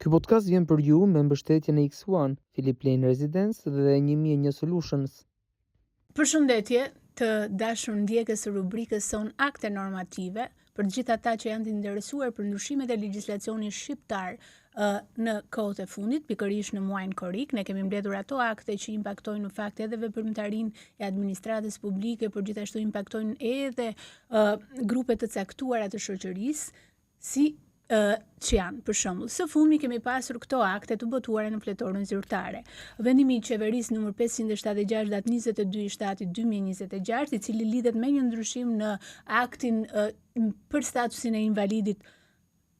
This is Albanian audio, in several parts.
Ky podcast vjen për ju me mbështetjen e X1, Philip Lane Residence dhe 1001 Solutions. Përshëndetje të dashur ndjekës së rubrikës son akte normative, për gjithë ata që janë të interesuar për ndryshimet e legjislacionit shqiptar në kohët e fundit, pikërisht në muajin korrik, ne kemi mbledhur ato akte që impaktojnë në fakt edhe veprimtarinë e administratës publike, por gjithashtu impaktojnë edhe grupe të caktuara të shoqërisë, si që janë, për shembull, së fundmi kemi pasur këto akte të botuara në fletorën zyrtare. Vendimi i qeverisë numër 576 datë 22 i shtatit 2026, i cili lidhet me një ndryshim në aktin për statusin e invalidit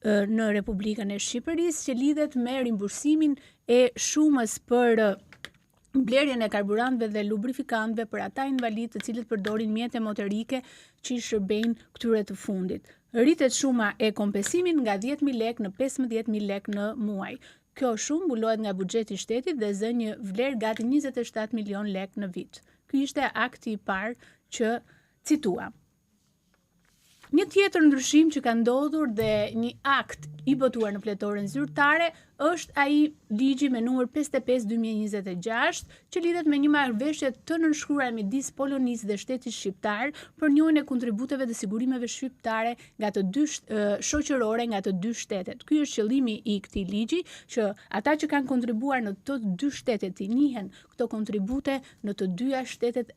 në Republikën e Shqipërisë, që lidhet me rimbursimin e shumës për blerjen e karburantëve dhe lubrifikantëve për ata invalid të cilët përdorin mjete motorike që i shërbejnë këtyre të fundit. Rritet shuma e kompensimit nga 10.000 lek në 15.000 lek në muaj. Kjo shumë mbulohet nga buxheti i shtetit dhe zë një vlerë gati 27 milion lek në vit. Ky ishte akti i parë që citua. Një tjetër ndryshim që ka ndodhur dhe një akt i botuar në fletorën zyrtare është ai ligji me numër 55/2026 që lidhet me një marrëveshje të nënshkruar midis Polonisë dhe shtetit shqiptar për njëjën e kontributeve të sigurimeve shqiptare nga të dy shoqërore nga të dy shtetet. Ky është qëllimi i këtij ligji, që ata që kanë kontribuar në të dy shtetet të njihen këto kontribute në të dyja shtetet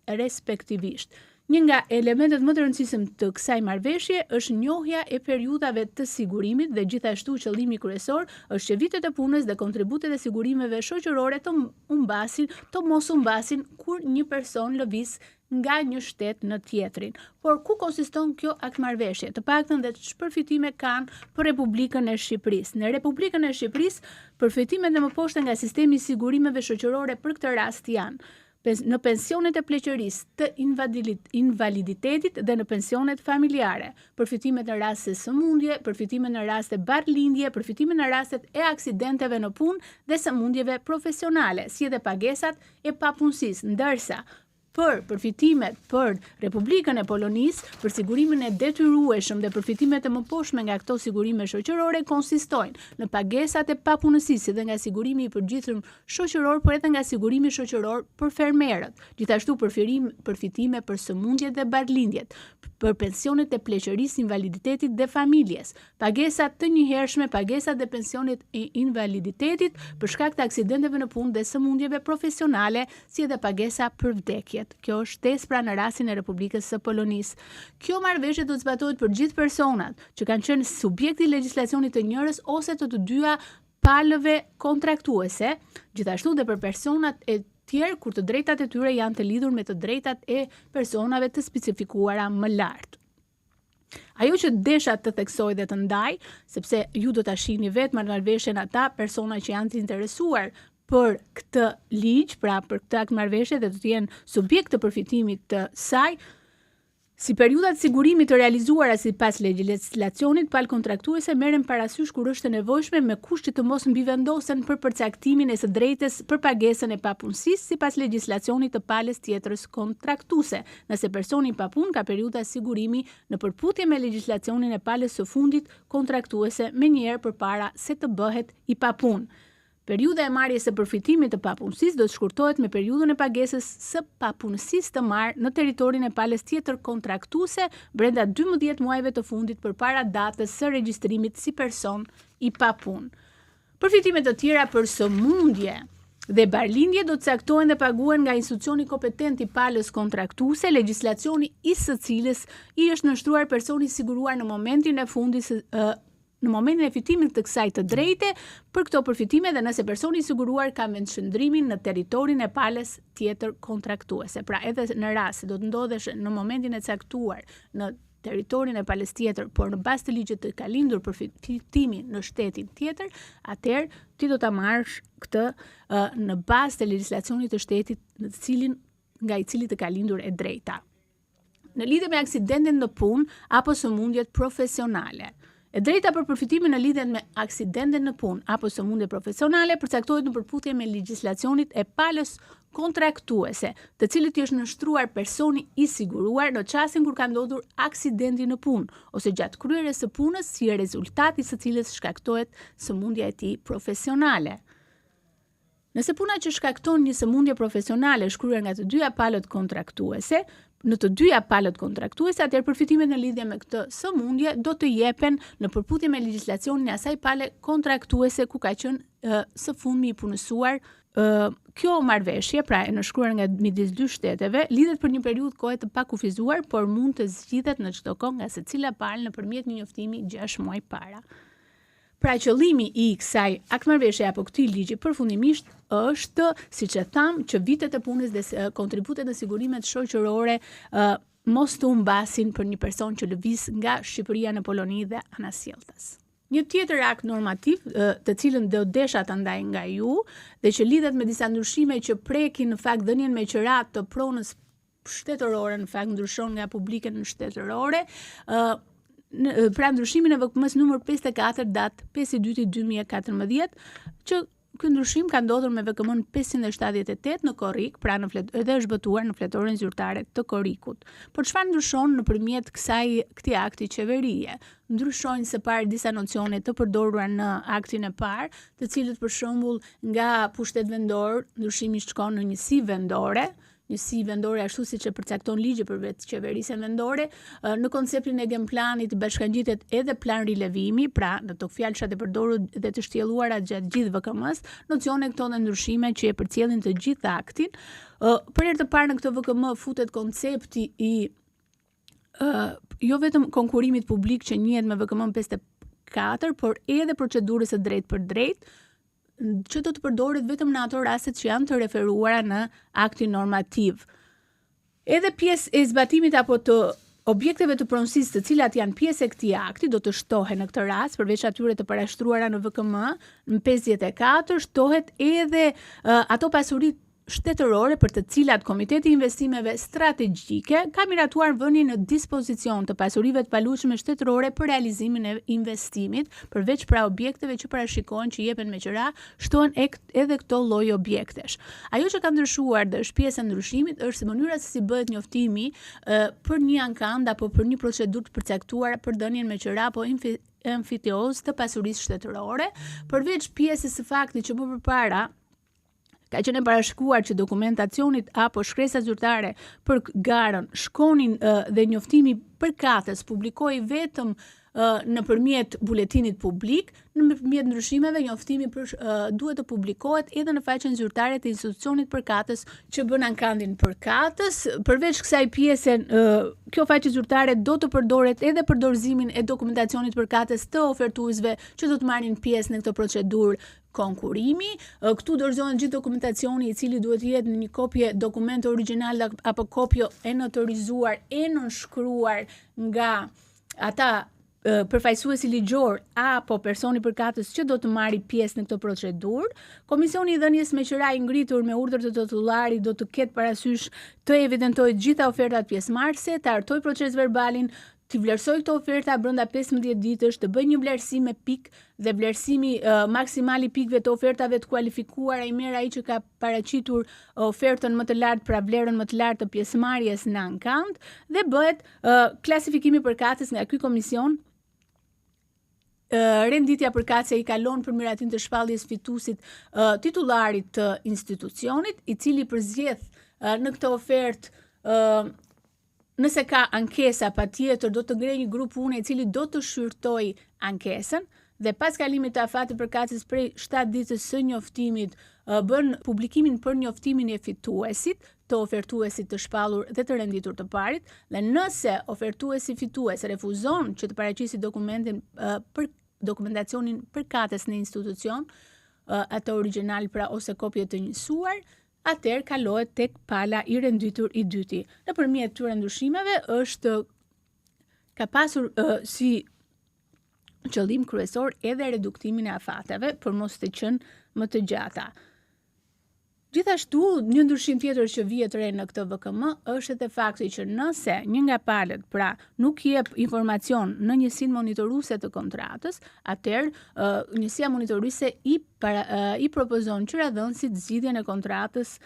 respektivisht. Një nga elementet më të rëndësishëm të kësaj marrëveshje është njohja e periudhave të sigurimit dhe gjithashtu qëllimi kryesor është që vitet e punës dhe kontributet e sigurimeve shoqërore të mos humbasin kur një person lëviz nga një shtet në tjetrin. Por ku konsiston kjo aktmarrëveshje? Të paktën dhe ç'përfitime kanë për Republikën e Shqipërisë. Në Republikën e Shqipërisë, përfitimet e mëposhta nga sistemi i sigurimeve shoqërore për këtë rast janë në pensionet e pleqërisë të invaliditetit dhe në pensionet familjare, përfitimet në raste sëmundje, përfitimet në raste barlindje, përfitimet në rastet e aksidenteve në punë dhe sëmundjeve profesionale, si edhe pagesat e papunësisë, ndërsa për përfitimet për Republikën e Polonisë, për sigurimin e detyrueshëm dhe përfitimet e mëposhme nga këto sigurime shoqërore konsistojnë në pagesat e papunësisë dhe nga sigurimi i përgjithshëm shoqëror, por edhe nga sigurimi shoqëror për fermerët, gjithashtu përfitime për sëmundjet dhe barlindjet, për pensionet e pleqërisë, invaliditetit dhe familjes, pagesat të njëhershme, pagesat dhe pensionet e invaliditetit për shkak të aksidenteve në punë dhe sëmundjeve profesionale, si edhe pagesa për vdekjet. Kjo është tespra në rastin e Republikës së Polonisë. Kjo marrëveshje do të zbatohet për gjithë personat që kanë qenë subjekti i legjislacionit të njërës ose të dyja palëve kontraktuese, gjithashtu dhe për personat e tjerë kur të drejtat e tyre janë të lidhur me të drejtat e personave të specifikuara më lart. Ajo që desha të theksoj dhe të ndaj, sepse ju do ta shihni vetë marrëveshjen ata persona që janë të interesuar për këtë ligj, pra për këtë aktmarrëveshje dhe do të jenë subjekt të përfitimit të saj, si periudat sigurimit të realizuara sipas legjislacionit palë kontraktuese merren parasysh kur është e nevojshme me kushte të mos mbivendosen për përcaktimin e së drejtës për pagesën e papunësisë sipas legjislacionit të palës tjetrës kontraktuese, nëse personi pa punë ka periudha sigurimi në përputhje me legjislacionin e palës së fundit kontraktuese menjëherë përpara se të bëhet i papunë. Periudha e marrjes së përfitimit të papunësisë do të shkurtohet me periudhën e pagesës së papunësisë të marrë në territorin e palës tjetër kontraktuese brenda 12 muajve të fundit përpara datës së regjistrimit si person i papunë. Përfitimet të tjera për sëmundje dhe barlindje do të caktohen dhe paguhen nga institucioni kompetent i palës kontraktuese, legjislacioni i së cilës i është nënshtruar personi siguruar në momentin e fundit në momentin e fitimit të kësaj të drejte për këto përfitime dhe nëse personi i siguruar ka vendshëndrimin në territorin e palës tjetër kontraktuese. Pra edhe në rast se do të ndodhesh në momentin e caktuar në territorin e palës tjetër, por në bazë të ligjit të ka lindur përfitimi në shtetin tjetër, atëherë ti do ta marrësh këtë në bazë të legjislacionit të shtetit nga i cili të ka lindur e drejta. Në lidhje me aksidentin në punë apo sëmundjet profesionale. E drejta për përfitimin në lidhje me aksidente në punë apo sëmundje profesionale përcaktohet në përputhje me legjislacionit e palës kontraktuese, të cilët i është nënshtruar personi i siguruar në çastin kur ka ndodhur aksidenti në punë ose gjatë kryerjes së punës si rezultati së cilës shkaktohet sëmundja e tij profesionale. Nëse puna që shkakton një sëmundje profesionale është kryer nga të dyja palët kontraktuese, atëherë përfitimet në lidhje me këtë sëmundje do të jepen në përputhje me legjislacionin e asaj pale kontraktuese ku ka qenë së fundmi i punësuar. Kjo marrëveshje, pra e nënshkruar nga midis dy shteteve, lidhet për një periudhë kohe të pakufizuar, por mund të zgjidhet në çdo kohë nga secila palë nëpërmjet një njoftimi 6 muaj para. Pra qëllimi i kësaj aktmarrëveshje apo këtij ligji përfundimisht është, siç e tham, që vitet e punës dhe kontributet në sigurimet shoqërore mos të humbasin për një person që lëviz nga Shqipëria në Poloni dhe anasjelltas. Një tjetër akt normativ, të cilën do desha ta ndaj nga ju, dhe që lidhet me disa ndryshime që prekin në fakt dhënien me qërat të pronës shtetërore, në fakt ndryshon nga publike në shtetërore, pra ndryshimin e VKM-s numër 54 datë 5/2/2014, që ky ndryshim ka ndodhur me VKM-n 578 në Korrik, pra edhe është zbatuar në fletoren zyrtare të Korrikut. Por çfarë ndryshon nëpërmjet këtij akti qeverie? Ndryshojnë së pari disa nocione të përdorura në aktin e parë, të cilët për shembull nga pushtet vendor, ndryshimi shkon në njësi vendore, ashtu siç e përcakton ligji për vetë qeverisjen vendore, në konceptin e genplanit bashkangjitet edhe plan rilevimi, pra në të fjalshat e përdorur dhe të shtjelluara gjatë gjithë VKM-s, nocione këto dhe ndryshime që e përcjellin të gjithë aktin. Për herë të parë në këtë VKM futet koncepti i jo vetëm konkurimit publik që njihet me VKM 54, por edhe procedurës së drejtë për drejtë, që do të përdoret vetëm në ato rastet që janë të referuara në aktin normativ. Edhe pjesë e zbatimit apo të objekteve të pronësisë të cilat janë pjesë e këtij akti do të shtohen në këtë rast, përveç atyre të parashtruara në VKM, në 54 shtohet edhe ato pasuri shtetërore për të cilat Komiteti i Investimeve Strategjike ka miratuar vënien në dispozicion të pasurive të paluajtshme shtetërore për realizimin e investimit, përveç pra objekteve që parashikohen që jepen me qira, shtohen edhe këto lloj objektesh. Ajo që ka ndryshuar dhe është pjesë e ndryshimit është mënyra se si bëhet njoftimi për një ankand apo për një procedurë të përcaktuar për dhënien me qira apo emfiteoz të pasurisë shtetërore, përveç pjesës së faktit që më përpara ka qenë parashikuar që dokumentacionit apo shkresat zyrtare për garën shkonin dhe njoftimi përkatës publikohej vetëm nëpërmjet buletinit publik, nëpërmjet ndryshimeve njoftimi duhet të publikohet edhe në faqen zyrtare të institucionit përkatës që bën ankandin përkatës. Përveç kësaj pjese, kjo faqe zyrtare do të përdoret edhe për dorëzimin e dokumentacionit përkatës të ofertuesve që do të marrin pjesë në këtë procedurë konkurimi. Këtu dorëzohen gjithë dokumentacioni i cili duhet të jetë në një kopje dokumento origjinal apo kopje e notorizuar e nënshkruar nga ata përfaqësuesi ligjor apo personi përkatës që do të marrë pjesë në këtë procedurë. Komisioni i dhënies me qira i ngritur me urdhër të titullarit do të ketë parasysh të evidentojë gjitha ofertat pjesëmarrëse, të hartojë proces verbalin, të vlerësoj këto oferta brenda 15 ditësh, të bëj një vlerësim me pikë dhe vlerësimi maksimal i pikëve të ofertave të kualifikuara i merr ai që ka paraqitur ofertën më të lartë, pra vlerën më të lartë të pjesëmarrjes në ankand, dhe bëhet klasifikimi përkatës nga ky komision. Renditja përkatëse i kalon për miratim të shpalljes fituesit titullarit të institucionit, i cili përzgjedh në këtë ofertë nëse ka ankesa, patjetër do të ngrejë një grup pune i cili do të shqyrtojë ankesën dhe pas kalimit të afatit përkatës prej 7 ditës së njoftimit bën publikimin për njoftimin e fituesit, të ofertuesit të shpallur dhe të renditur të parit, dhe nëse ofertuesi fitues refuzon që të paraqisë dokumentin për dokumentacionin përkatës në institucion, atë origjinal pra ose kopje të njësuar, atëherë kalohet tek pala i renditur i dyti. Nëpërmjet këtyre ndryshimeve ka pasur si qëllim kryesor edhe reduktimin e afateve për mos të qenë më të gjata. Gjithashtu, një ndryshim tjetër që vihet re në këtë VKM është edhe fakti që nëse një nga palët pra nuk jep informacion në njësinë monitoruese të kontratës, atëherë njësia monitoruese i propozon qytetëdhënësit zgjidhjen e kontratës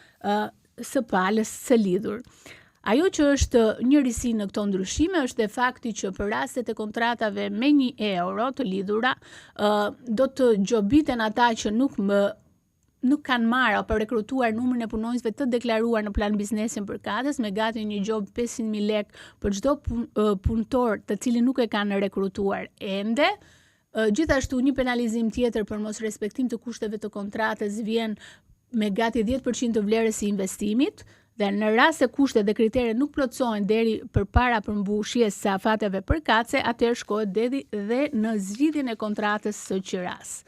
së palës së lidhur. Ajo që është njërisi në këto ndryshime është e fakti që për rastet e kontratave me €1 të lidhura, do të gjobiten ata që nuk kanë marrë apo rekrutuar numrin e punonjësve të deklaruar në plan biznesin përkatës me gati një gjobë 500.000 lekë për çdo punëtor të cilin nuk e kanë rekrutuar ende. Gjithashtu një penalizim tjetër për mos respektim të kushteve të kontratës vjen me gati 10% të vlerës së investimit. Dhe në rast se kushtet dhe kriteret nuk plotësohen deri përpara përmbushjes së afateve përkatëse, atëherë shkohet deri dhe në zgjidhjen e kontratës së qeras.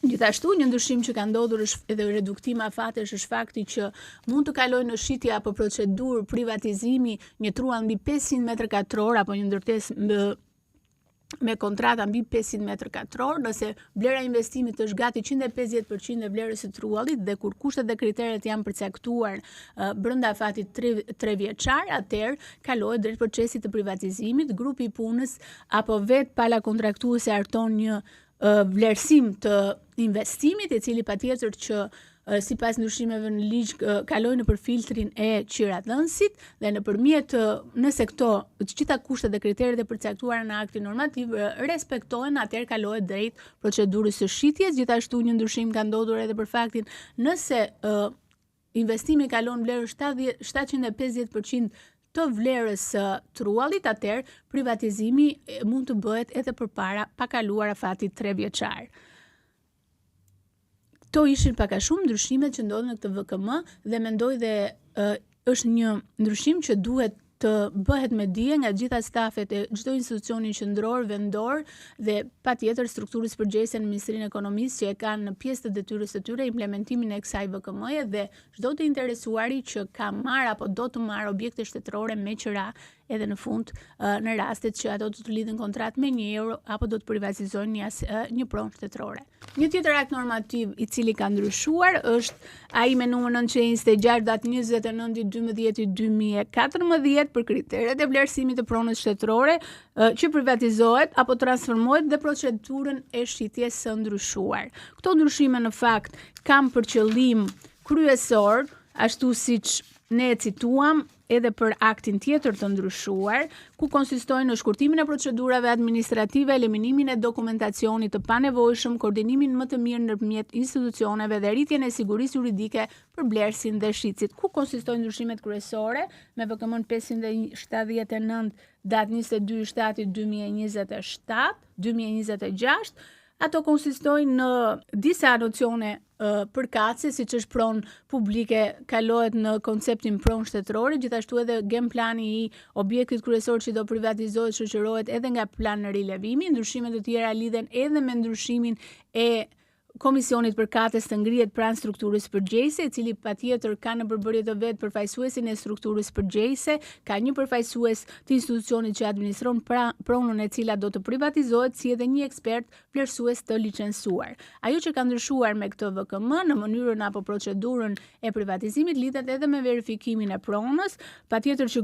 Gjithashtu, një ndryshim që ka ndodhur edhe reduktim afatesh është fakti që mund të kalojë në shitje apo procedurë privatizimi një truall mbi 500 m2 apo një ndërtesë me kontrata mbi 500 m2, nëse vlera e investimit është gati 150% e vlerës së truallit dhe kur kushtet dhe kriteret janë përcaktuar brenda afatit 3 vjeçar, atëherë kalohet drejt procesit të privatizimit, grupi i punës apo vetë pala kontraktuese harton një vlerësim të investimit, i cili patjetër që sipas ndryshimeve në ligj kalojnë nëpër filtrin e qytetëdhënësit dhe nëse këto të gjitha kushtet dhe kriteret e përcaktuara në aktin normativ respektohen, atëherë kalohet drejt procedurës së shitjes. Gjithashtu një ndryshim ka ndodhur edhe për faktin nëse investimi kalon vlerën 750% të vlerës së truallit, atëherë privatizimi mund të bëhet edhe përpara pa kaluar afatit 3 vjeçar. Këto ishin pak a shumë ndryshimet që ndodhin në këtë VKM dhe mendoj dhe është një ndryshim që duhet të bëhet me dije nga gjitha stafet e çdo institucioni qendror, vendor dhe patjetër strukturës përgjegjëse në Ministrinë e Ekonomisë që e kanë në pjesë të detyrës së tyre implementimin e kësaj VKM-je dhe çdo të interesuari që ka marrë apo do të marrë objekte shtetërore me qira edhe në fund në rastet që ato do të lidhin kontratë me €1 apo do të privatizojnë një pronë shtetërore. Një tjetër akt normativ i cili ka ndryshuar është ai me numër 926 datë 29/12/2014 për kriteret e vlerësimit të pronës shtetërore që privatizohet apo transformohet dhe procedurën e shitjes së ndryshuar. Këto ndryshime në fakt kanë për qëllim kryesor, ashtu siç ne e cituam edhe për aktin tjetër të ndryshuar, ku konsistojnë në shkurtimin e procedurave administrative, eliminimin e dokumentacionit të panevojshëm, koordinimin më të mirë ndërmjet institucioneve dhe rritjen e sigurisë juridike për blerësin dhe shitësit. Ku konsistojnë ndryshimet kryesore me VKM 579 datë 22/7/2026, ato konsistojnë në disa nocione përkatëse, siç është pronë publike, kalohet në konceptin pronë shtetërore, gjithashtu edhe game plani i objektit kryesor që do privatizohet shoqërohet edhe nga plan në rilevimi. Ndryshimet të tjera lidhen edhe me ndryshimin e Komisionit përkatës të ngrihet pranë strukturës përgjegjëse, i cili patjetër ka në përbërje të vet përfaqësuesin e strukturës përgjegjëse, ka një përfaqësues të institucionit që administron pronën e cila do të privatizohet, si edhe një ekspert vlerësues të licencuar. Ajo që ka ndryshuar me këtë VKM në mënyrën apo procedurën e privatizimit lidhet edhe me verifikimin e pronës, patjetër që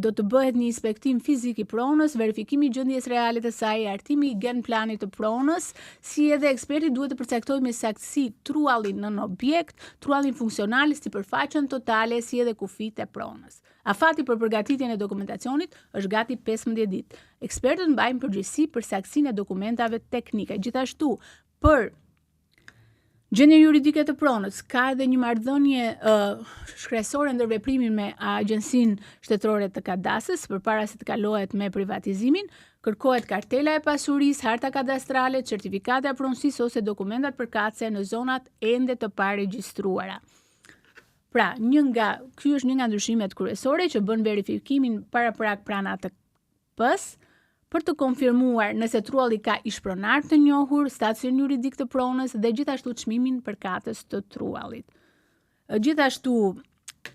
do të bëhet një inspektim fizik i pronës, verifikimi i gjendjes reale të saj, hartimi i gen planit të pronës, si edhe eksperti duhet të përcaktojë me saktësi truallin nën objekt, truallin funksional, sipërfaqen totale, si edhe kufit e pronës. Afati për përgatitjen e dokumentacionit është gati 15 ditë. Ekspertët mbajnë përgjegjësi për saktësinë e dokumentave teknike. Gjithashtu, për gjendjen juridike të pronës, ka edhe një marrëdhënie shkresore ndër veprimin me Agjencinë Shtetërore të Kadastrit përpara se të kalohet me privatizimin. Kërkohet kartela e pasurisë, harta kadastrale, certifikata e pronësisë ose dokumentat përkatëse në zonat ende të paregjistruara. Pra, ky është një nga ndryshimet kryesore që bën verifikimin paraprak pranë ATP-s për të konfirmuar nëse trualli ka ishpronar të njohur, statusin juridik të pronës dhe gjithashtu çmimin përkatës të truallit. Gjithashtu,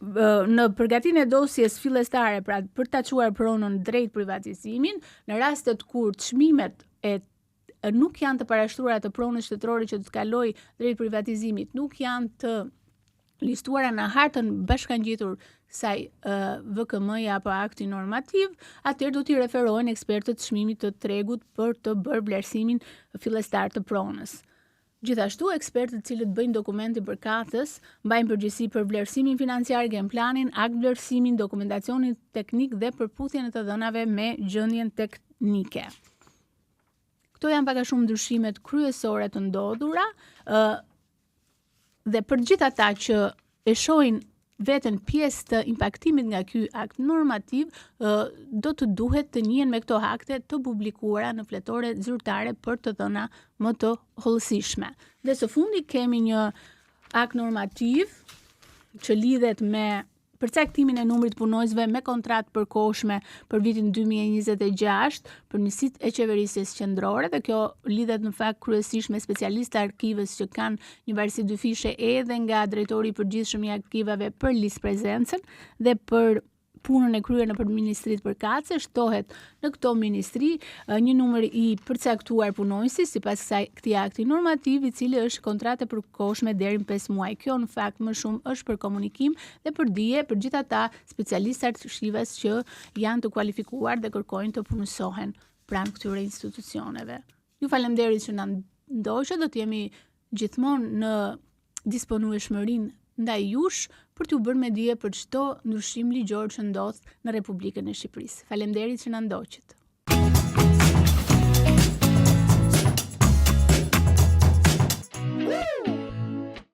në përgatitjen e dosjes fillestare, pra për ta çuar pronën drejt privatizimin, në rastet kur çmimet nuk janë të parashtruara të pronës shtetërore që të kalojë drejt privatizimit, nuk janë të listuara në hartën bashkangjitur saj VKM-ja apo akti normativ, atëherë do t'i referohen ekspertët të çmimit të tregut për të bërë vlerësimin fillestar të pronës. Gjithashtu, ekspertët cilët bëjnë dokumenti përkatës mbajnë përgjegjësi për vlerësimin financiar, game planin, akt vlerësimin, dokumentacionin teknik dhe përputhjen e të dhënave me gjendjen teknike. Këto janë pak a shumë ndryshimet kryesore të ndodhura, dhe për gjithë ata që e shohin veten pjesë të impaktimit nga ky akt normativ, do të duhet të njihen me këto akte të publikuara në fletore zyrtare për të dhëna më të hollësishme. Dhe së fundi kemi një akt normativ që lidhet me përcaktimin e numrit punojësve me kontratë përkohshme për vitin 2026 për njësitë e qeverisjes qendrore, dhe kjo lidhet në fakt kryesisht me specialistë të arkivës që kanë një varësi dyfishe edhe nga drejtori i përgjithshëm i arkivave për listë prezencën dhe për punën e kryer nëpër ministritë përkatëse. Shtohet në këto ministri një numër i përcaktuar punonjësi sipas këtij akti normativ, i cili është kontratë e përkohshme deri në 5 muaj. Kjo në fakt më shumë është për komunikim dhe për dije për gjithë ata specialistë arshivës që janë të kualifikuar dhe kërkojnë të punësohen pranë këtyre institucioneve. Ju falenderit që na ndoqët, do të jemi gjithmonë në disponueshmërinë ndaj jush për t'ju bërë me dije për çdo ndryshim ligjor që ndodh në Republikën e Shqipërisë. Faleminderit që na ndoqët.